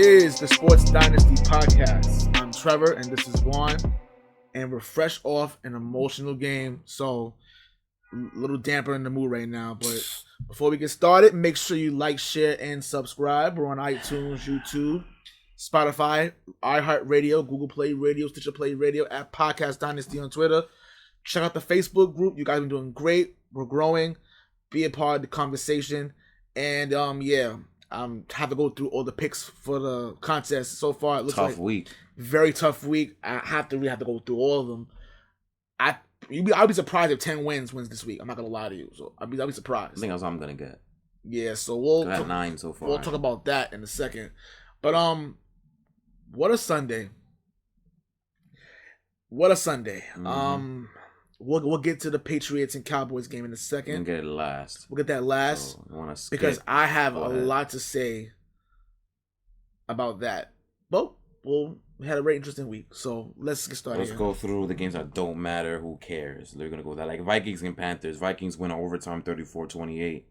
is the Sports Dynasty Podcast. I'm Trevor and this is Juan, and we're fresh off an emotional game, so a little damper in the mood right now. But before we get started, make sure you like, share, and subscribe. We're on iTunes, YouTube, Spotify, iHeartRadio, Google Play Radio, Stitcher Play Radio, at Podcast Dynasty on Twitter. Check out the Facebook group. You guys have been doing great. We're growing. Be a part of the conversation. And have to go through all the picks for the contest so far. It looks tough like week. Very tough week. I have to go through all of them. I'll be surprised if 10 wins this week. I'm not gonna lie to you. So I'll be surprised. I think that's what I'm gonna get. Yeah, so we'll got 9 so far. We'll talk about that in a second. But what a Sunday. What a Sunday. Mm-hmm. We'll get to the Patriots and Cowboys game in a second. We'll get it last. We'll get that last. So because I have a lot to say about that. But we had a very interesting week. So let's get started. Let's go through the games that don't matter. Who cares? They're going to go with that. Like Vikings and Panthers. Vikings win overtime 34-28.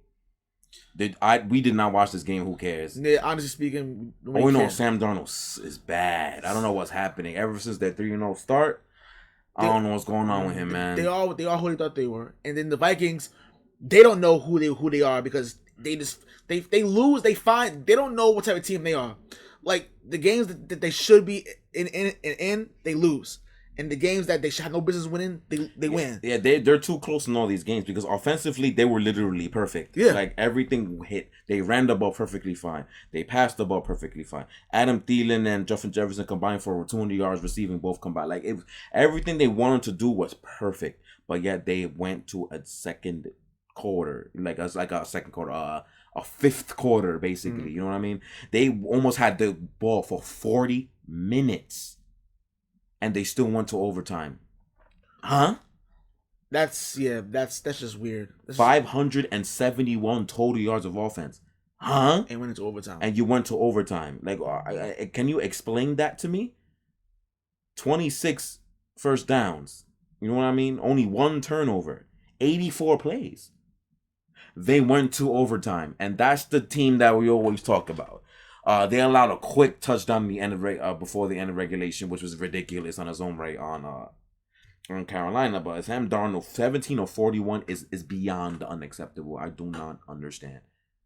We did not watch this game. Who cares? Yeah, honestly speaking. We know Sam Darnold is bad. I don't know what's happening. Ever since that 3-0 start, I don't know what's going on with him, man. They are who they thought they were. And then the Vikings, they don't know who they are because they lose, they don't know what type of team they are. Like the games that they should be in they lose. And the games that they should have no business winning, they win. Yeah, they're too close in all these games because offensively they were literally perfect. Yeah. Like everything hit. They ran the ball perfectly fine. They passed the ball perfectly fine. Adam Thielen and Justin Jefferson combined for over 200 yards receiving, both combined. Like everything they wanted to do was perfect. But yet they went to a second quarter. A fifth quarter, basically. Mm-hmm. You know what I mean? They almost had the ball for 40 minutes. And they still went to overtime. Huh? That's just weird. 571 total yards of offense. Huh? And went into overtime. And you went to overtime. Like, can you explain that to me? 26 first downs. You know what I mean? Only 1 turnover. 84 plays. They went to overtime. And that's the team that we always talk about. They allowed a quick touchdown before the end of regulation, which was ridiculous on its own right on Carolina. But Sam Darnold, 17 of 41 is beyond unacceptable. I do not understand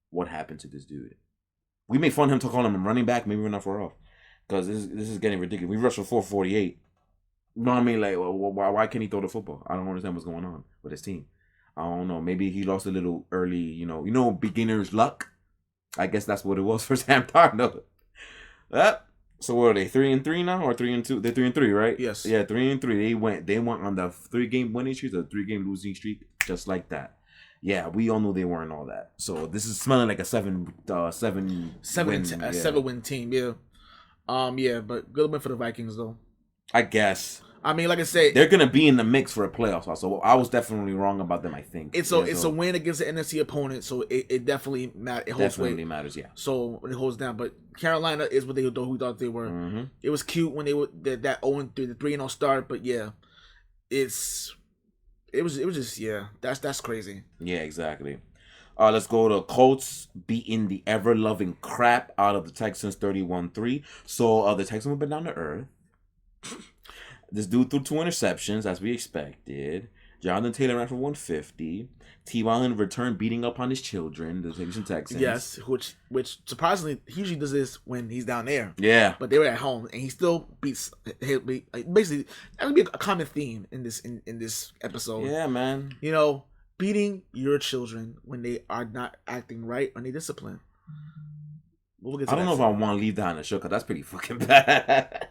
what happened to this dude. We made fun of him to call him a running back. Maybe we're not far off because this is getting ridiculous. We rushed for 448. You know what I mean? Like, why can't he throw the football? I don't understand what's going on with his team. I don't know. Maybe he lost a little early. You know, beginner's luck. I guess that's what it was for Sam Darnold. So what are they? 3-3 now or 3-2? They're 3-3, right? Yes. Yeah, 3-3. They went on the 3-game winning streak, the 3-game losing streak, just like that. Yeah, we all knew they weren't all that. So this is smelling like a seven win team. Yeah. But good win for the Vikings though. I guess. I mean, like I said, they're gonna be in the mix for a playoff spot. So I was definitely wrong about them. I think it's a win against the NFC opponent, so it definitely matters. It holds definitely weight. Matters. Yeah. So it holds down. But Carolina is what we thought they were. Mm-hmm. It was cute when they were that 0-3, the 3-0 start. But yeah, it was just that's crazy. Yeah, exactly. Let's go to Colts beating the ever-loving crap out of the Texans 31-3. So the Texans went down to earth. This dude threw 2 interceptions, as we expected. Jonathan Taylor ran for 150. T.Y. returned beating up on his children, the Houston Texans. Yes, which surprisingly, he usually does this when he's down there. Yeah. But they were at home, and he still beats. Basically, that would be a common theme in this episode. Yeah, man. You know, beating your children when they are not acting right or need discipline. We'll get to I don't know if I want to leave that on the show, because that's pretty fucking bad.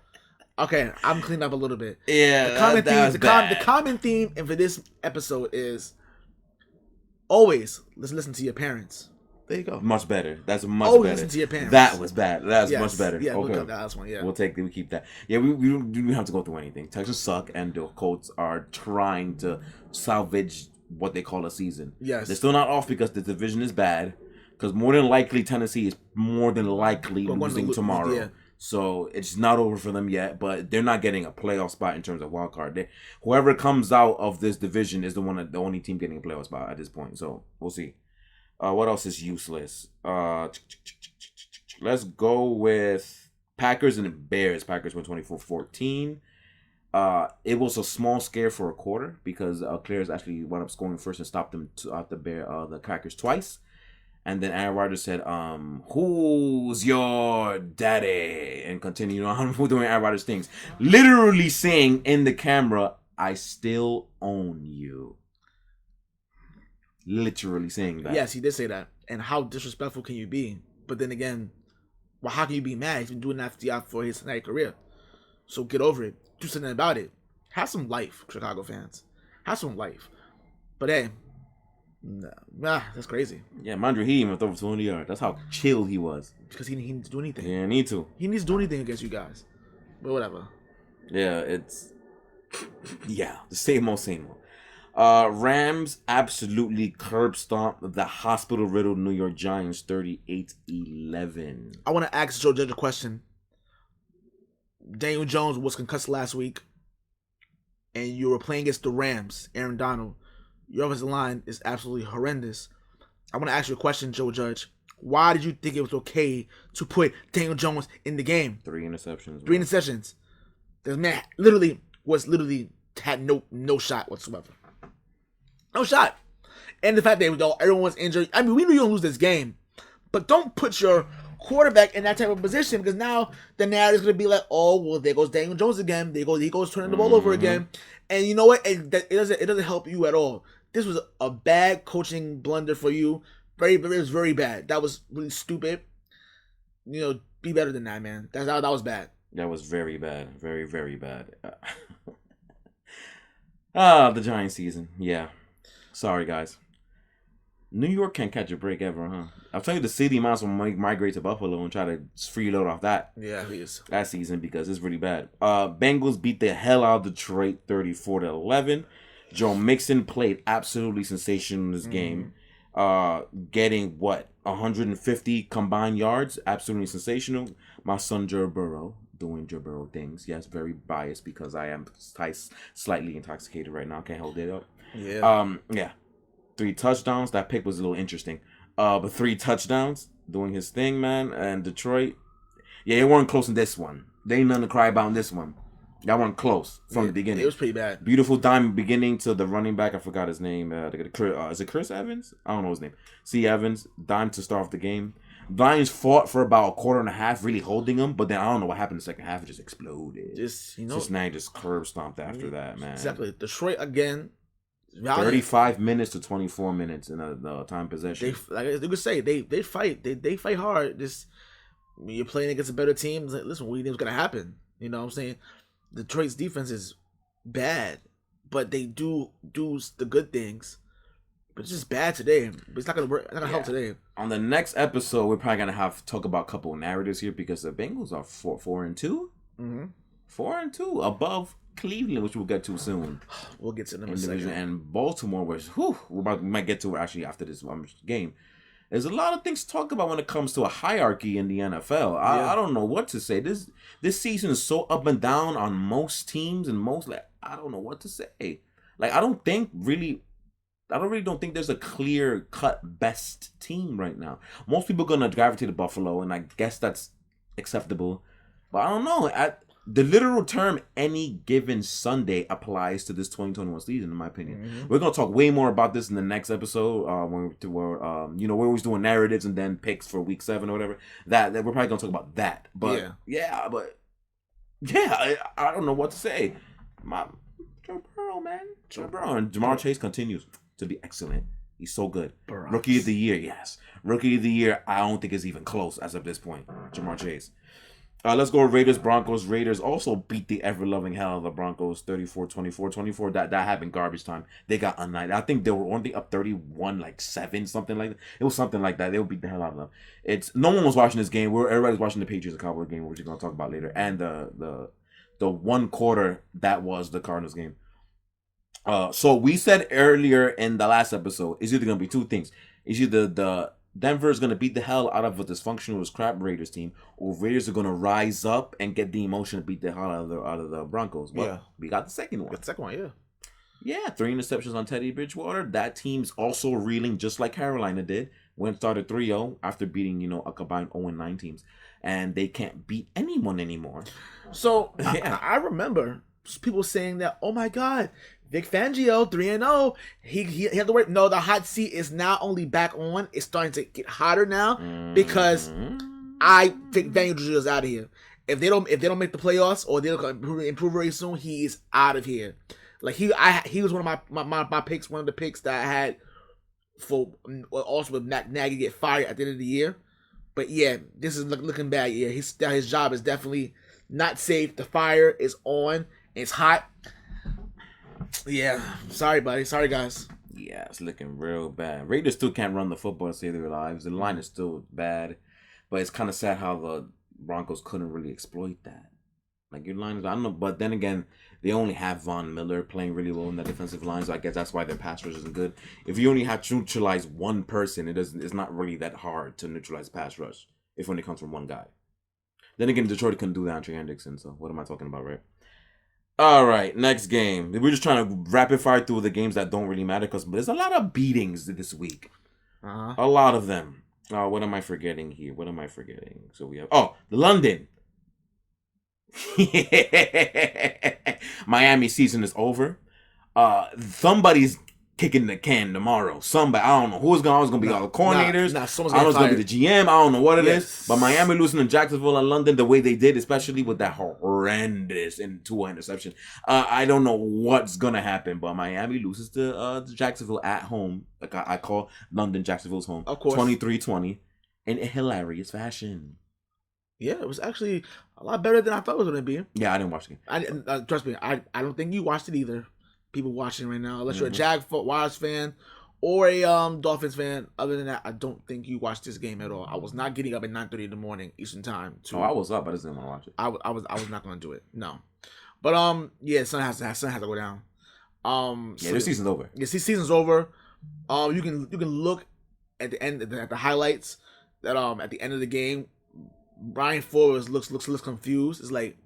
Okay, I'm cleaning up a little bit. Yeah, the common theme for this episode is always listen to your parents. There you go. Much better. That's much always better. Listen to your parents. That was bad. That's much better. Yeah, okay. we'll that last one. Yeah, we keep that. Yeah, we don't have to go through anything. Texans suck, and the Colts are trying to salvage what they call a season. Yes, they're still not off because the division is bad. Because more than likely, Tennessee is more than likely losing tomorrow. Yeah. So it's not over for them yet, but they're not getting a playoff spot in terms of wild card. Whoever comes out of this division is the only team getting a playoff spot at this point. So we'll see. What else is useless? Let's go with Packers and Bears. Packers won 24-14. It was a small scare for a quarter because Clears actually wound up scoring first and stopped them out the Packers twice. And then Aaron Rodgers said, "Who's your daddy?" And continued on doing Aaron Rodgers things, literally saying in the camera, "I still own you." Literally saying that. Yes, he did say that. And how disrespectful can you be? But then again, well, how can you be mad? He's been doing that for his entire career. So get over it. Do something about it. Have some life, Chicago fans. Have some life. But hey, nah, that's crazy. Yeah, mind you, he even threw for 20 yards. That's how chill he was. Because he needs to do anything. Yeah, need to. He needs to do anything against you guys. But whatever. Yeah, it's... Yeah, the same old. Rams absolutely curb stomped the hospital-riddled New York Giants 38-11. I want to ask Joe Judge a question. Daniel Jones was concussed last week, and you were playing against the Rams, Aaron Donald. Your offensive line is absolutely horrendous. I want to ask you a question, Joe Judge. Why did you think it was okay to put Daniel Jones in the game? 3 interceptions. 3 interceptions. This man had no shot whatsoever. No shot. And the fact that everyone was injured. I mean, we knew you were going to lose this game. But don't put your quarterback in that type of position, because now the narrative's going to be like, oh, well, there goes Daniel Jones again. He goes turning the ball over again. And you know what? It doesn't help you at all. This was a bad coaching blunder for you. It was very bad. That was really stupid. Be better than that, man. That was bad. That was very bad. Very, very bad. The Giants season. Yeah. Sorry, guys. New York can't catch a break ever, huh? I'll tell you, the city might as well migrate to Buffalo and try to freeload off that. Yeah, he is. That season, because it's really bad. Bengals beat the hell out of Detroit 34-11. Joe Mixon played absolutely sensational in this game. Getting 150 combined yards, absolutely sensational. My son Joe Burrow doing Joe Burrow things. Yes, very biased because I am slightly intoxicated right now. Can't hold it up. Yeah. 3 touchdowns. That pick was a little interesting. But 3 touchdowns, doing his thing, man. And Detroit, it weren't close in this one. They ain't nothing to cry about in this one. That weren't close from the beginning. It was pretty bad. Beautiful dime beginning to the running back. I forgot his name. Is it Chris Evans? I don't know his name. C. Evans. Dime to start off the game. Lions fought for about a quarter and a half, really holding them. But then I don't know what happened in the second half. It just exploded. Just now he just curb stomped after that, man. Exactly. Detroit again. 35 minutes to 24 minutes in the time possession. Like you could say, they fight. They fight hard. Just when you're playing against a better team, like, listen, what do you think is gonna happen? You know what I'm saying? Detroit's defense is bad, but they do the good things. But it's just bad today. But it's not gonna work. Not gonna help today. On the next episode, we're probably gonna have to talk about a couple of narratives here because the Bengals are 4-2. 4-2 above Cleveland, which we'll get to soon. We'll get to them in a second. And Baltimore, we might get to it actually after this game. There's a lot of things to talk about when it comes to a hierarchy in the NFL. I don't know what to say. This season is so up and down on most teams and I don't know what to say. Like I don't really don't think there's a clear cut best team right now. Most people are gonna gravitate to Buffalo, and I guess that's acceptable. But I don't know. The literal term "any given Sunday" applies to this 2021 season, in my opinion. We're gonna talk way more about this in the next episode. We're always doing narratives and then picks for week 7 or whatever. That we're probably gonna talk about that. But I don't know what to say. Joe Burrow, man. Joe Burrow and Jamar Chase continues to be excellent. He's so good. Burrows. Rookie of the year, yes. Rookie of the year, I don't think is even close as of this point. Jamar Chase. Let's go Raiders, Broncos. Raiders also beat the ever-loving hell out of the Broncos 34-24. That happened garbage time. They got unnighted. I think they were only up 31-7, something like that. It was something like that. They would beat the hell out of them. No one was watching this game. Everybody's watching the Patriots and Cowboys game, which we're going to talk about later. And the one quarter that was the Cardinals game. So we said earlier in the last episode, it's either going to be 2 things. It's either the Denver is going to beat the hell out of a dysfunctional crap Raiders team, or Raiders are going to rise up and get the emotion to beat the hell out of the Broncos. Well, we got the second one. The second one, yeah. Yeah, 3 interceptions on Teddy Bridgewater. That team's also reeling just like Carolina did. Started 3-0 after beating, a combined 0-9 teams. and they can't beat anyone anymore. So Yeah. I remember people saying that, oh my God, Vic Fangio 3-0. He had to wait. No, the hot seat is not only back on, it's starting to get hotter now because I think Fangio is out of here. If they don't make the playoffs or they don't improve very soon, he is out of here. Like he was one of my picks, one of the picks that I had for also with Nagy get fired at the end of the year. But yeah, this is looking bad. Yeah, his job is definitely not safe. The fire is on. It's hot. Yeah, sorry, buddy. Sorry, guys. Yeah, it's looking real bad. Raiders still can't run the football and save their lives. The line is still bad, but it's kind of sad how the Broncos couldn't really exploit that. Like your line is, I don't know, but then again, they only have Von Miller playing really well in that defensive line, so I guess that's why their pass rush isn't good. If you only have to neutralize one person, it's not really that hard to neutralize pass rush if when it comes from one guy. Then again, Detroit couldn't do that on Trey Hendrickson, so what am I talking about, right? All right, next game. We're just trying to rapid fire through the games that don't really matter because there's a lot of beatings this week. A lot of them. What am I forgetting here? What am I forgetting? So we have London. Miami season is over. Somebody's kicking the can tomorrow. Somebody, I don't know who's gonna be all the coordinators. Someone's I don't know, it's gonna be the GM. I don't know what it is. But Miami losing to Jacksonville and London the way they did, especially with that horrendous Tua interception. I don't know what's gonna happen, but Miami loses to Jacksonville at home. Like I call London Jacksonville's home. Of course, 23-20 in a hilarious fashion. Yeah, it was actually a lot better than I thought it was going to be. Yeah, I didn't watch the game. I didn't, trust me, I don't think you watched it either. People watching right now, unless you're a Jaguars fan or a Dolphins fan. Other than that, I don't think you watched this game at all. I was not getting up at 9:30 in the morning Eastern time. I was up. I just didn't want to watch it. I was not going to do it. No, but yeah, sun has to go down. Yeah, this season's over. Yeah, season's over. You can look at the end at the highlights that at the end of the game. Brian Flores looks confused. It's like,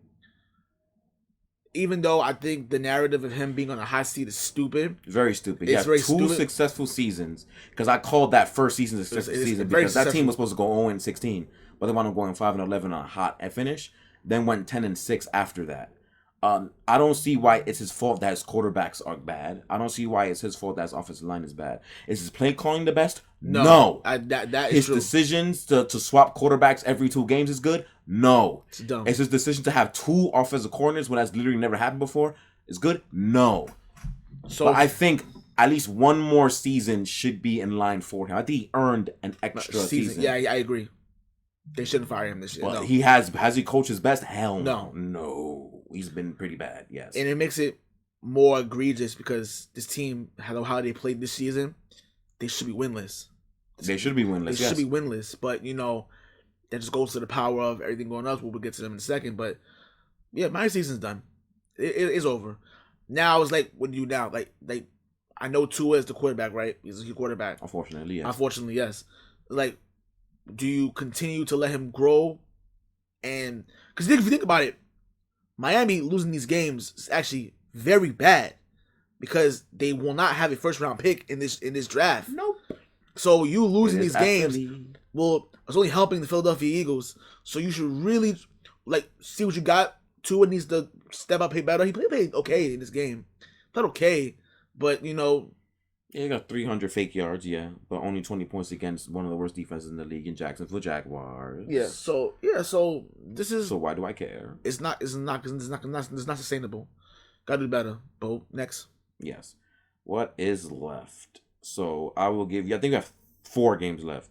even though I think the narrative of him being on a hot seat is stupid. Very stupid. It's very two successful seasons. Because I called that first season a successful season because that team was supposed to go 0-16, but they wound up going 5-11 on a hot finish. Then went 10-6 after that. I don't see why it's his fault that his quarterbacks are bad. I don't see why it's his fault that his offensive line is bad. Is his play calling the best? No. That is his true. Decisions to swap quarterbacks every 2 games is good? No. It's dumb. Is his decision to have 2 offensive coordinators when that's literally never happened before is good? No. So I think at least one more season should be in line for him. I think he earned an extra season. Yeah, I agree. They shouldn't fire him this year. But no. He has he coached his best? Hell no. He's been pretty bad, yes. And it makes it more egregious because this team, how they played this season, they should be winless. They should be winless, They should be winless. But, that just goes to the power of everything going on. We'll get to them in a second. But, yeah, my season's done. It's over. Now, it's like, what do you do now? Like I know Tua is the quarterback, right? He's the quarterback. Unfortunately, yes. Like, do you continue to let him grow? And, because if you think about it, Miami losing these games is actually very bad because they will not have a first-round pick in this draft. Nope. So you losing these games, well, it's only helping the Philadelphia Eagles. So you should really see what you got. Tua needs to step up, play better. He played okay in this game. Played okay, but Yeah, he got 300 fake yards, but only 20 points against one of the worst defenses in the league in Jacksonville Jaguars. So this is. So why do I care? It's not sustainable. Gotta do better. Bo, next. Yes. What is left? So I will give you. I think we have 4 games left.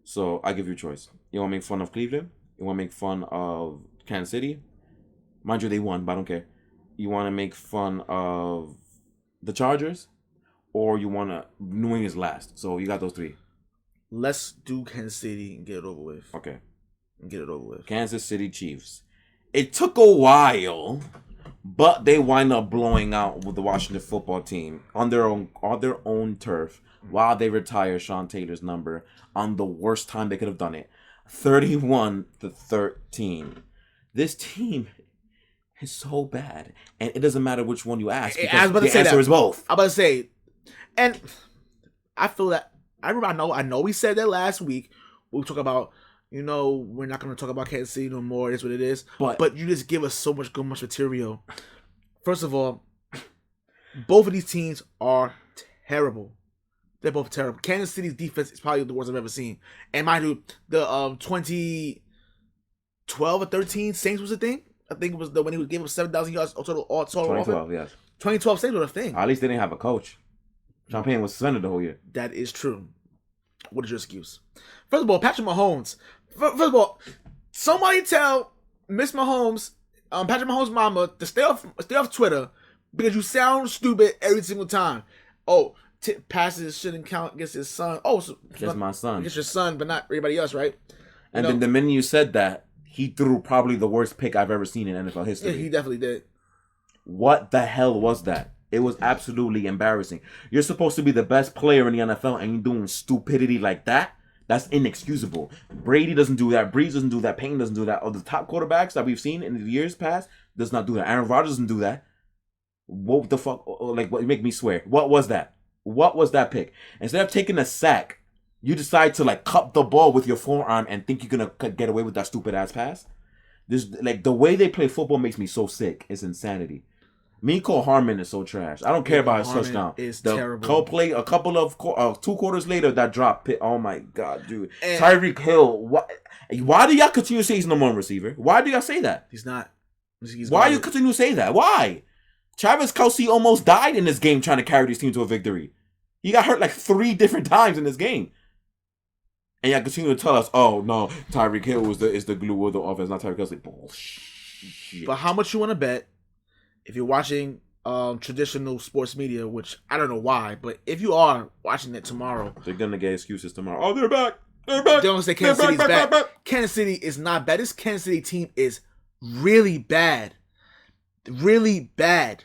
So I give you a choice. You want to make fun of Cleveland? You want to make fun of Kansas City? Mind you, they won, but I don't care. You want to make fun of the Chargers? Or you want to New England's last. So you got those 3. Let's do Kansas City and get it over with. Okay. And get it over with. Kansas City Chiefs. It took a while, but they wind up blowing out with the Washington football team on their own turf while they retire Sean Taylor's number on the worst time they could have done it. 31-13. This team is so bad. And it doesn't matter which one you ask. Because the answer is both. I'm about to say. And I feel that I know we said that last week. We talk about, we're not going to talk about Kansas City no more. It's what it is. But you just give us so much material. First of all, both of these teams are terrible. They're both terrible. Kansas City's defense is probably the worst I've ever seen. And mind you, the 2012 or 13 Saints was a thing. I think it was when he gave up 7,000 yards total. 2012, yes. 2012 Saints was a thing. At least they didn't have a coach. Champagne was suspended the whole year. That is true. What is your excuse? First of all, Patrick Mahomes. First of all, somebody tell Miss Mahomes, Patrick Mahomes' mama, to stay off Twitter because you sound stupid every single time. Oh, passes shouldn't count against his son. Oh, so against my son. Against your son, but not everybody else, right? And then the minute you said that, he threw probably the worst pick I've ever seen in NFL history. Yeah, he definitely did. What the hell was that? It was absolutely embarrassing. You're supposed to be the best player in the NFL, and you're doing stupidity like that? That's inexcusable. Brady doesn't do that. Breeze doesn't do that. Payton doesn't do that. Or the top quarterbacks that we've seen in the years past does not do that. Aaron Rodgers doesn't do that. What the fuck? Like, what? You make me swear. What was that? What was that pick? Instead of taking a sack, you decide to like cup the ball with your forearm and think you're gonna get away with that stupid ass pass. This like the way they play football makes me so sick. It's insanity. Mecole Hardman is so trash. I don't care about his touchdown. Is terrible. Co-play a couple of 2 quarters later that drop pick. Oh my god, dude! And Tyreek Hill. Why do y'all continue to say he's number 1 receiver? Why do y'all say that? He's not. Why do you continue to say that? Why? Travis Kelce almost died in this game trying to carry this team to a victory. He got hurt like 3 different times in this game. And y'all continue to tell us, oh no, Tyreek Hill is the glue of the offense, not Tyreek Kelce. Bullshit. But how much you want to bet? If you're watching traditional sports media, which I don't know why, but if you are watching it tomorrow, they're gonna get excuses tomorrow. Oh, they're back. They're back. They don't say Kansas City's back. Kansas City is not bad. This Kansas City team is really bad. Really bad.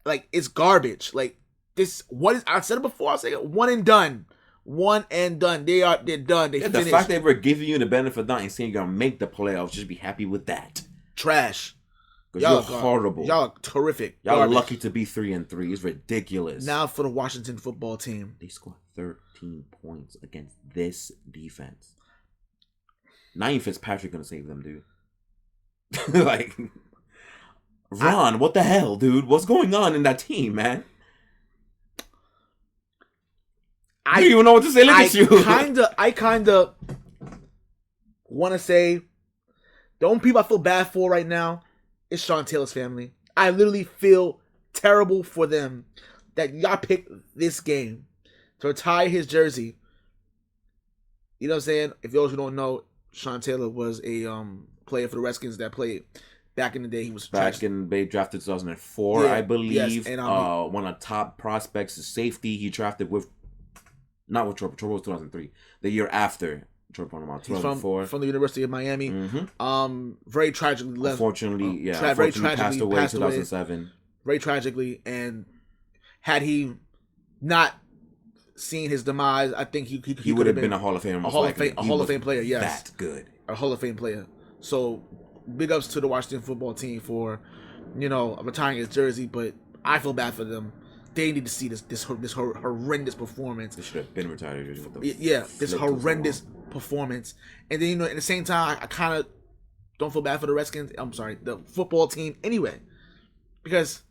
Like, it's garbage. Like, this, what is, I said it before, I'll say it, one and done. One and done. They're done. They finished. The fact that we're giving you the benefit of doubt and saying you're gonna make the playoffs, just be happy with that. Trash. Because you're horrible. Y'all are terrific. Y'all are lucky to be 3-3. It's ridiculous. Now for the Washington football team. They scored 13 points against this defense. Not even Fitzpatrick gonna save them, dude. Like, Ron, what the hell, dude? What's going on in that team, man? I don't even know what to say. Look at you. I kinda want to say the only people I feel bad for right now is Sean Taylor's family. I literally feel terrible for them that y'all picked this game to retire his jersey. You know what I'm saying? If those who don't know, Sean Taylor was a player for the Redskins that played back in the day. He was they drafted 2004, I believe. Yes, and one of the top prospects is safety. He drafted not with Troy was 2003. The year after. He's from the University of Miami. Mm-hmm. Very tragically left. Unfortunately, passed away in 2007. Very tragically, and had he not seen his demise, I think he would have been a Hall of Famer. A Hall of Fame player, yes. That good. A Hall of Fame player. So, big ups to the Washington football team for, retiring his jersey, but I feel bad for them. They need to see this horrendous performance. They should have been retired. This horrendous performance. And then, at the same time, I kind of don't feel bad for the Redskins. I'm sorry, the football team anyway. Because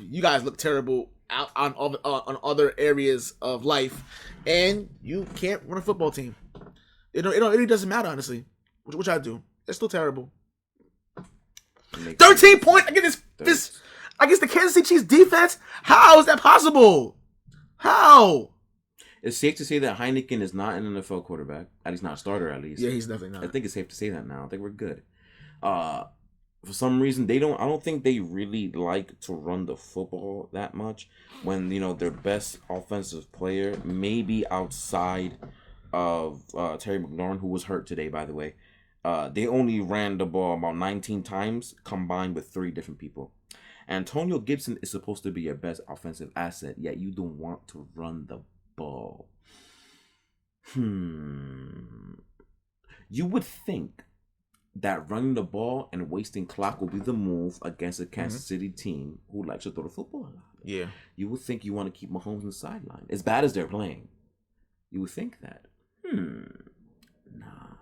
you guys look terrible out on other areas of life. And you can't run a football team. It really doesn't matter, honestly. Which I do. It's still terrible. 13 points against this against the Kansas City Chiefs defense? How is that possible? How? It's safe to say that Heineken is not an NFL quarterback. At least not a starter, at least. Yeah, he's definitely not. I think it's safe to say that now. I think we're good. For some reason, I don't think they really like to run the football that much. When, their best offensive player, maybe outside of Terry McLaurin, who was hurt today, by the way, they only ran the ball about 19 times combined with 3 different people. Antonio Gibson is supposed to be your best offensive asset, yet you don't want to run the ball. You would think that running the ball and wasting clock will be the move against a Kansas City team who likes to throw the football a lot. Yeah. You would think you want to keep Mahomes on the sideline. As bad as they're playing. You would think that. Nah.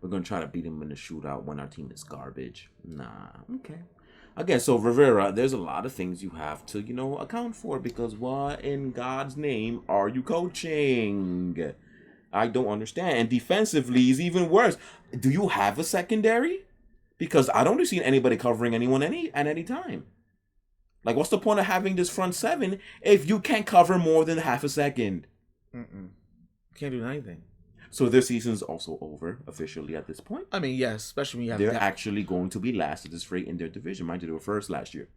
we're going to try to beat them in the shootout when our team is garbage. Nah, okay. Again, so Rivera, there's a lot of things you have to, account for, because what in God's name are you coaching? I don't understand. And defensively is even worse. Do you have a secondary? Because I don't see anybody covering anyone at any time. Like, what's the point of having this front seven if you can't cover more than half a second? Can't do anything. So their season's also over officially at this point. I mean, yes, especially when you have they're actually going to be last at this rate in their division. Mind you, they were first last year.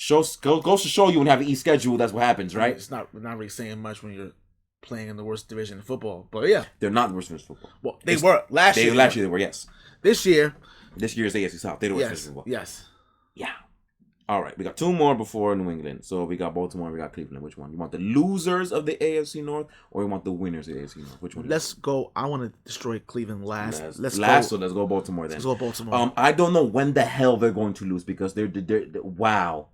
Goes to show you when you have an East schedule, that's what happens, right? It's not really saying much when you're playing in the worst division in football, but yeah, they're not the worst division in football. Well, they were last year. Last year they were, yes. This year is AFC South. They're the worst division in football. Yes. Yeah. All right, we got two more before New England. So we got Baltimore, we got Cleveland. Which one? You want the losers of the AFC North, or you want the winners of the AFC North? Which one? Let's go. I want to destroy Cleveland last. Let's go. So let's go Baltimore then. Let's go Baltimore. I don't know when the hell they're going to lose, because they're wow.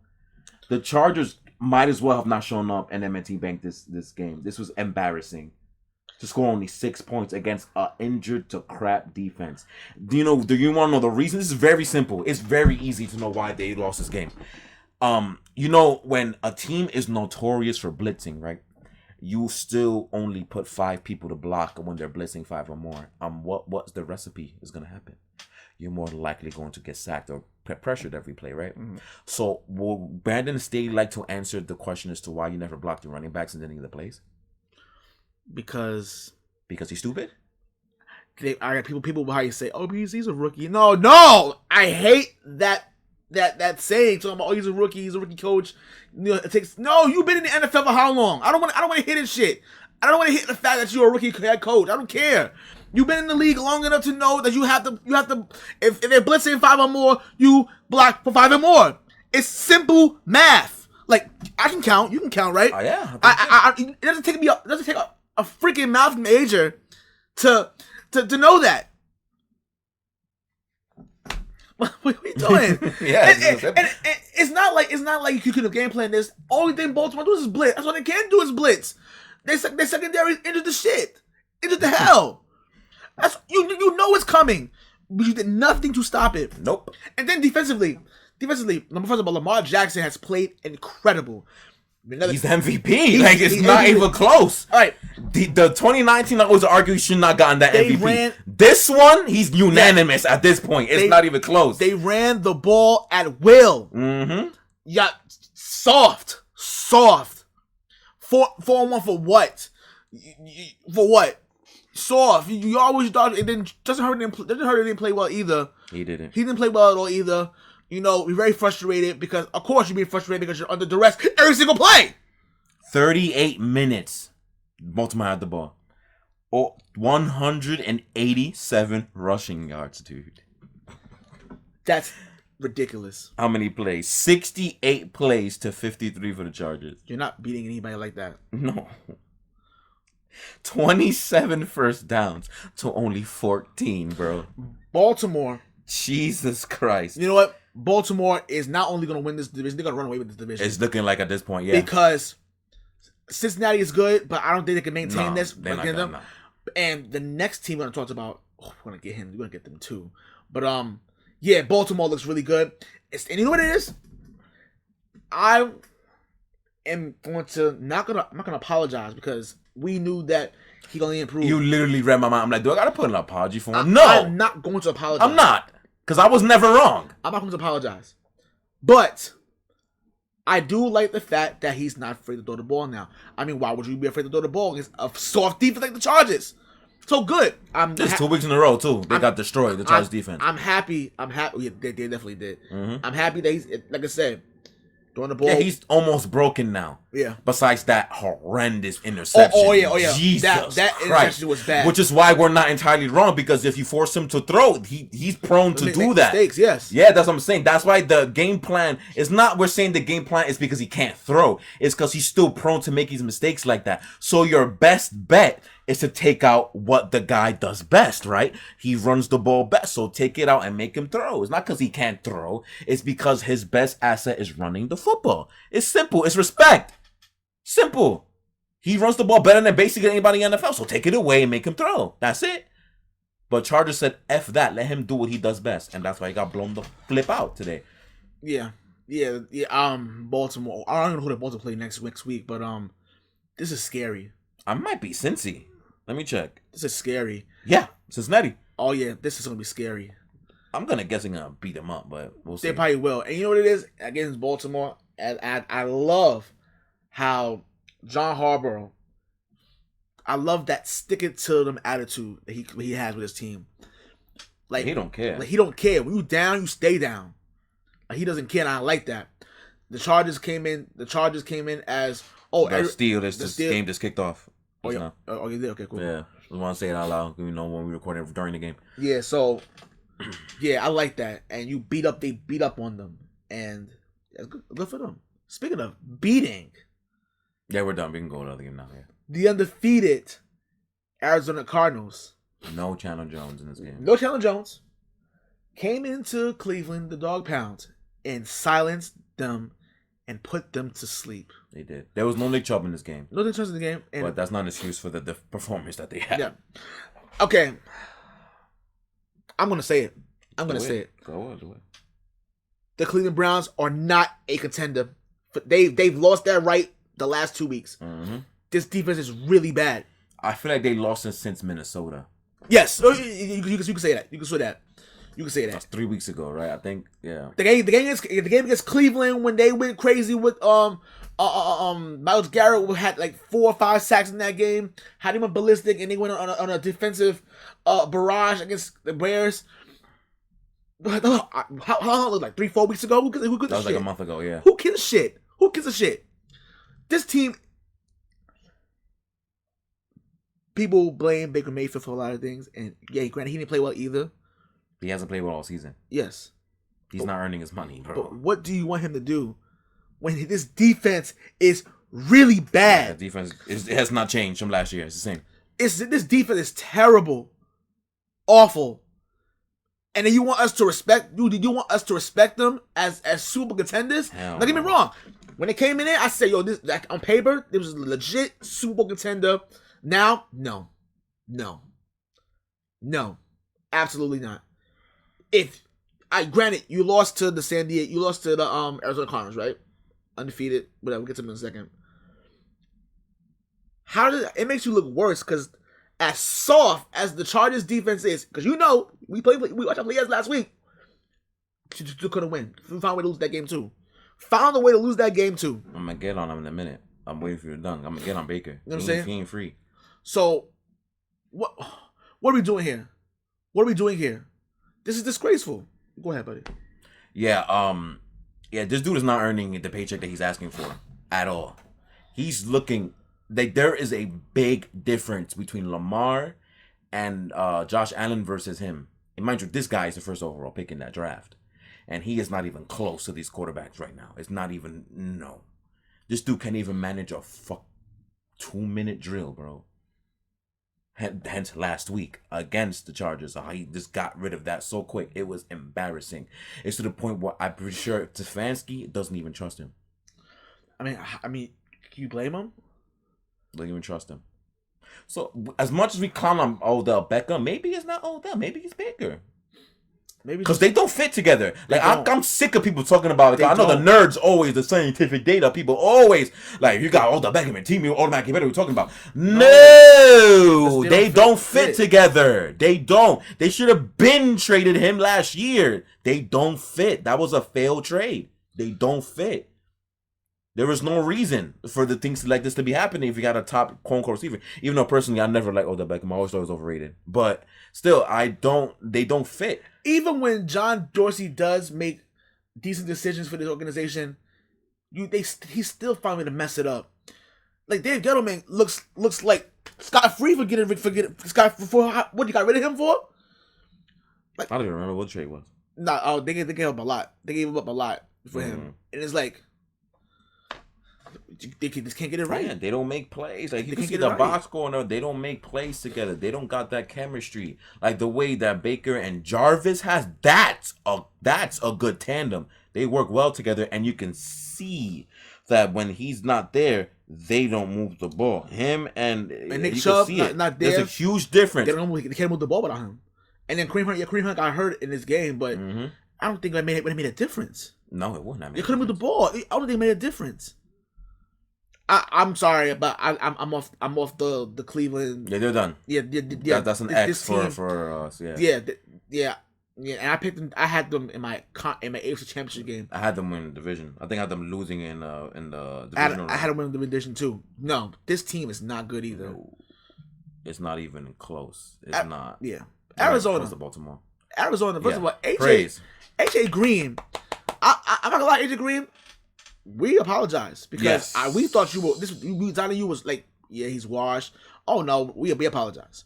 The Chargers might as well have not shown up and M&T Bank this game. This was embarrassing. To score only 6 points against an injured to crap defense. Do you want to know the reason? This is very simple. It's very easy to know why they lost this game. When a team is notorious for blitzing, right? You still only put 5 people to block when they're blitzing 5 or more. What's the recipe is going to happen? You're more likely going to get sacked or pressured every play, right? Mm-hmm. So will Brandon Staley like to answer the question as to why you never blocked the running backs in any of the plays? Because he's stupid? I got people how you say, oh, he's a rookie. No, I hate that saying, talking about, oh, he's a rookie coach. It takes you've been in the NFL for how long? I don't want to hit this shit. I don't want to hit the fact that you're a rookie head coach. I don't care. You've been in the league long enough to know that you have to if they're blitzing 5 or more, you block for 5 or more. It's simple math. Like, I can count, you can count, right? Oh yeah. It doesn't take a freaking math major to know that. What are you doing? Yeah, and it's not like you could have game planned this. Only thing Baltimore does is blitz. That's what they can do is blitz. Their secondary injured the shit, injured the hell. That's you know it's coming, but you did nothing to stop it. Nope. And then defensively, first of all, Lamar Jackson has played incredible. He's the MVP. It's not even close. All right. The 2019, I was arguing, should not gotten that MVP. This one, he's unanimous at this point. It's not even close. They ran the ball at will. Mm-hmm. Yeah, soft. 4-on-1 for what? For what? Soft. You always thought it didn't. Justin Herbert didn't play well either. He didn't. He didn't play well at all either. We're very frustrated because, of course, you're being frustrated because you're under duress every single play. 38 minutes. Baltimore had the ball. 187 rushing yards, dude. That's ridiculous. How many plays? 68 plays to 53 for the Chargers. You're not beating anybody like that. No. 27 first downs to only 14, bro. Baltimore. Jesus Christ. You know what? Baltimore is not only going to win this division, they're going to run away with this division. It's looking like at this point, yeah. Because Cincinnati is good, but I don't think they can maintain this. They're not gonna. And the next team we're going to talk about, we're going to get him. We're going to get them too. But yeah, Baltimore looks really good. And you know what it is? I am going to I'm not going to apologize because we knew that he going to improve. You literally read my mind. I'm like, do I got to put an apology for him? No, I'm not going to apologize. I'm not. Because I was never wrong. I'm not going to apologize. But I do like the fact that he's not afraid to throw the ball now. I mean, why would you be afraid to throw the ball against a soft defense like the Chargers? So good. It's 2 weeks in a row, too. They got destroyed, the Chargers defense. I'm happy. Yeah, they definitely did. Mm-hmm. I'm happy that he's, like I said, throwing the ball. Yeah, he's almost broken now. Yeah. Besides that horrendous interception. Oh yeah. Jesus that Christ. interception was bad. Which is why we're not entirely wrong, because if you force him to throw, he's prone to do that. Mistakes, yes. Yeah, that's what I'm saying. That's why the game plan is not, we're saying the game plan is because he can't throw. It's because he's still prone to make these mistakes like that. So your best bet is to take out what the guy does best, right? He runs the ball best, so take it out and make him throw. It's not because he can't throw. It's because his best asset is running the football. It's simple. It's respect. Simple. He runs the ball better than basically anybody in the NFL, so take it away and make him throw. That's it. But Chargers said, F that. Let him do what he does best. And that's why he got blown the flip out today. Yeah. Baltimore. I don't know who the Baltimore play next week, but this is scary. I might be Cincy. Let me check. This is scary. Yeah, Cincinnati. Oh yeah, this is gonna be scary. I'm guessing gonna beat them up, but we'll see. They probably will. And you know what it is? Against Baltimore, I love how John Harbaugh. I love that stick it to them attitude that he has with his team. Like he don't care. Like he don't care. When you down, you stay down. Like he doesn't care. And I like that. The Chargers came in as this game just kicked off. Oh yeah. Oh, you did? Okay, cool. Yeah. I want to say it out loud. When we recorded during the game. Yeah. So, yeah, I like that. And they beat up on them, and that's good for them. Speaking of beating, yeah, we're done. We can go to the other game now. Yeah. The undefeated Arizona Cardinals. No Chandler Jones in this game. No Chandler Jones. Came into Cleveland, the dog pound, and silenced them and put them to sleep. They did. There was no Nick Chubb in this game. No Nick Chubb in the game. But that's not an excuse for the performance that they had. Yeah. Okay. I'm going to say it. I'm going to say it. Go on, do it. The Cleveland Browns are not a contender. They've lost that right the last 2 weeks. Mm-hmm. This defense is really bad. I feel like they lost since Minnesota. Yes. You can say that. You can say that. You can say that. That's 3 weeks ago, right? I think, yeah. The game against Cleveland when they went crazy with Myles Garrett had like 4 or 5 sacks in that game. Had him a ballistic, and they went on a defensive barrage against the Bears. How long was it? Like 3-4 weeks ago? Who gives that was shit? like a month ago, yeah. Who gives a shit? Who gives a shit? This team. People blame Baker Mayfield for a lot of things, and yeah, granted he didn't play well either. He hasn't played well all season. Yes. He's not earning his money, bro. But what do you want him to do when this defense is really bad? Yeah, defense it has not changed from last year. It's the same. This defense is terrible, awful, and then you want us to respect? Dude, you want us to respect them as super contenders? Don't get me wrong. When they came in there, I said, "Yo, this like, on paper, it was a legit Super Bowl contender." Now, no, absolutely not. Granted, you lost to the Arizona Cardinals, right? Undefeated, whatever. We'll get to them in a second. It makes you look worse because as soft as the Chargers defense is, because we watched them play last week, you still couldn't win. We found a way to lose that game too. Found a way to lose that game too. I'm gonna get on him in a minute. I'm waiting for you to dunk. I'm gonna get on Baker. You know what I'm saying? He ain't free. So, what are we doing here? What are we doing here? This is disgraceful. Go ahead, buddy. Yeah, this dude is not earning the paycheck that he's asking for at all. He's looking like there is a big difference between Lamar and Josh Allen versus him. And mind you, this guy is the first overall pick in that draft. And he is not even close to these quarterbacks right now. It's not even, no. This dude can't even manage a 2-minute drill, bro. Hence last week against the Chargers. He just got rid of that so quick. It was embarrassing. It's to the point where I'm pretty sure Stefanski doesn't even trust him. I mean, can you blame him? Don't even trust him. So as much as we call him Odell Beckham, maybe it's not Odell. Maybe it's Baker. Maybe because they don't fit together. Like I'm sick of people talking about it. I know the nerds always, the scientific data people always like, you got Odell Beckham and team, you automatically better. We're talking about no, they don't fit together. They don't. They should have been traded him last year. They don't fit. That was a failed trade. They don't fit. There was no reason for the things like this to be happening if you got a top quote-unquote receiver. Even though personally I never liked Odell Beckham. I always thought he was overrated. But still, they don't fit. Even when John Dorsey does make decent decisions for this organization, he's still finding to mess it up. Like Dave Gettleman looks like scot-free for what you got rid of him for? Like, I don't even remember what the trade was. They gave him a lot. They gave him up a lot for him. And it's like, they just can't get it right. Man, they don't make plays. Like you can see the box score now. They don't make plays together. They don't got that chemistry. Like the way that Baker and Jarvis has. That's a good tandem. They work well together, and you can see that when he's not there, they don't move the ball. Him and Nick Chubb not there. There's a huge difference. They can't move the ball without him. And then Kareem Hunt got hurt in this game, but I don't think it made a difference. No, it wouldn't. They couldn't move the ball. I don't think it made a difference. I'm sorry, but I'm off the Cleveland. Yeah, they're done. Yeah. That's an X for us. Yeah. Yeah. And I picked them. I had them in my AFC Championship game. I had them win the division. I think I had them losing in the division. I had them win the division too. No, this team is not good either. No, it's not even close. It's not. Yeah. Arizona. Close to Baltimore. Arizona. First of all, AJ Green. I'm not gonna lie, AJ Green. We apologize because we thought we thought you was like, yeah, he's washed. Oh no, we apologize.